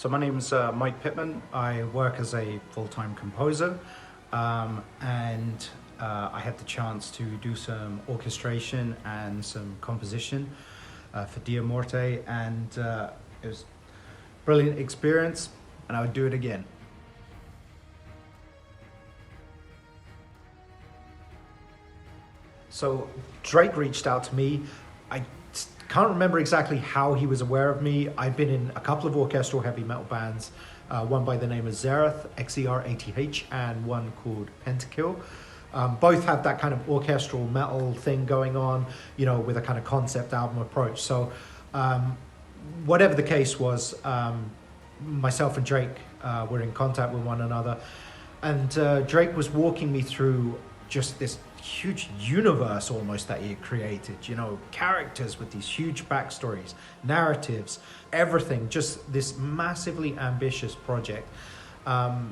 So my name's Mike Pitman. I work as a full-time composer, and I had the chance to do some orchestration and some composition for DiAmorte, and it was a brilliant experience, and I would do it again. So Drake reached out to me. I can't remember exactly how he was aware of me. I've been in a couple of orchestral heavy metal bands, one by the name of Xerath, Xerath, and one called Pentakill. Both have that kind of orchestral metal thing going on, you know, with a kind of concept album approach. So whatever the case was, myself and Drake were in contact with one another, and Drake was walking me through just this huge universe almost that he had created, you know, characters with these huge backstories, narratives, everything, just this massively ambitious project.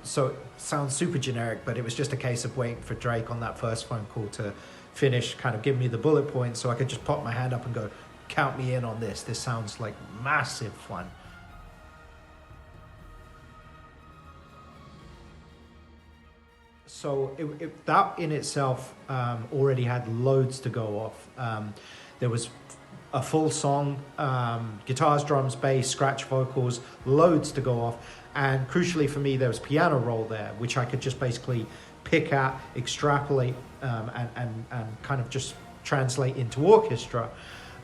So it sounds super generic, but it was just a case of waiting for Drake on that first phone call to finish, kind of give me the bullet points so I could just pop my hand up and go, count me in on this. This sounds like massive fun. So that in itself already had loads to go off. There was a full song, guitars, drums, bass, scratch vocals, loads to go off. And crucially for me, there was piano roll there, which I could just basically pick at, extrapolate, and kind of just translate into orchestra.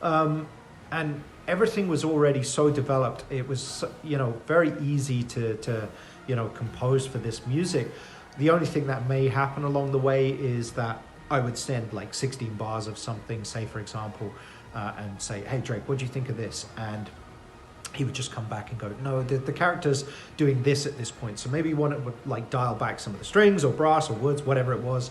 And everything was already so developed. It was, you know, very easy to you know, compose for this music. The only thing that may happen along the way is that I would send like 16 bars of something, say for example, and say, hey Drake, what do you think of this? And he would just come back and go, no, the character's doing this at this point. So maybe one would like dial back some of the strings or brass or woods, whatever it was.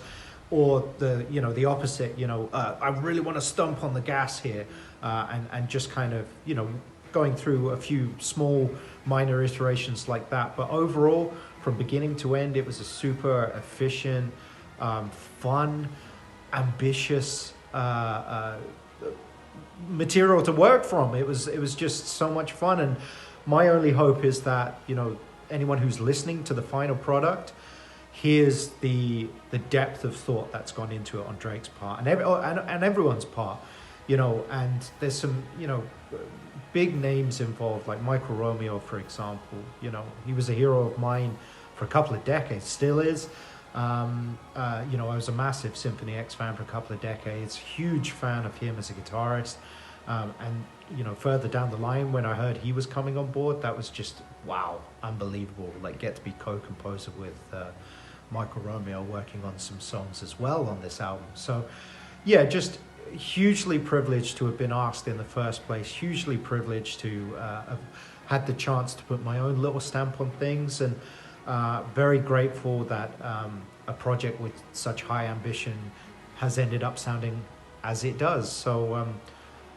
Or the, you know, the opposite, you know, I really want to stomp on the gas here, and just kind of, you know, going through a few small minor iterations like that. But overall, from beginning to end, it was a super efficient, fun, ambitious material to work from. It was just so much fun, and my only hope is that, you know, anyone who's listening to the final product hears the depth of thought that's gone into it on Drake's part and everyone's part, you know. And there's some, you know, big names involved, like Michael Romeo, for example. You know, he was a hero of mine for a couple of decades, still is. You know, I was a massive Symphony X fan for a couple of decades, huge fan of him as a guitarist. And, you know, further down the line, when I heard he was coming on board, that was just, wow, unbelievable. Like, get to be co-composer with Michael Romeo, working on some songs as well on this album. So, yeah, just hugely privileged to have been asked in the first place, hugely privileged to have had the chance to put my own little stamp on things, and very grateful that a project with such high ambition has ended up sounding as it does. So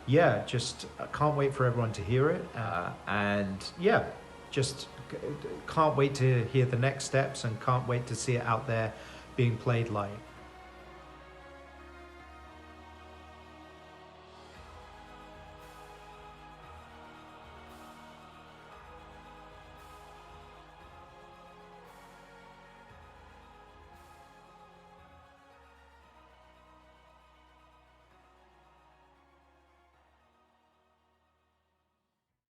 yeah, just can't wait for everyone to hear it, and yeah, just can't wait to hear the next steps, and can't wait to see it out there being played live.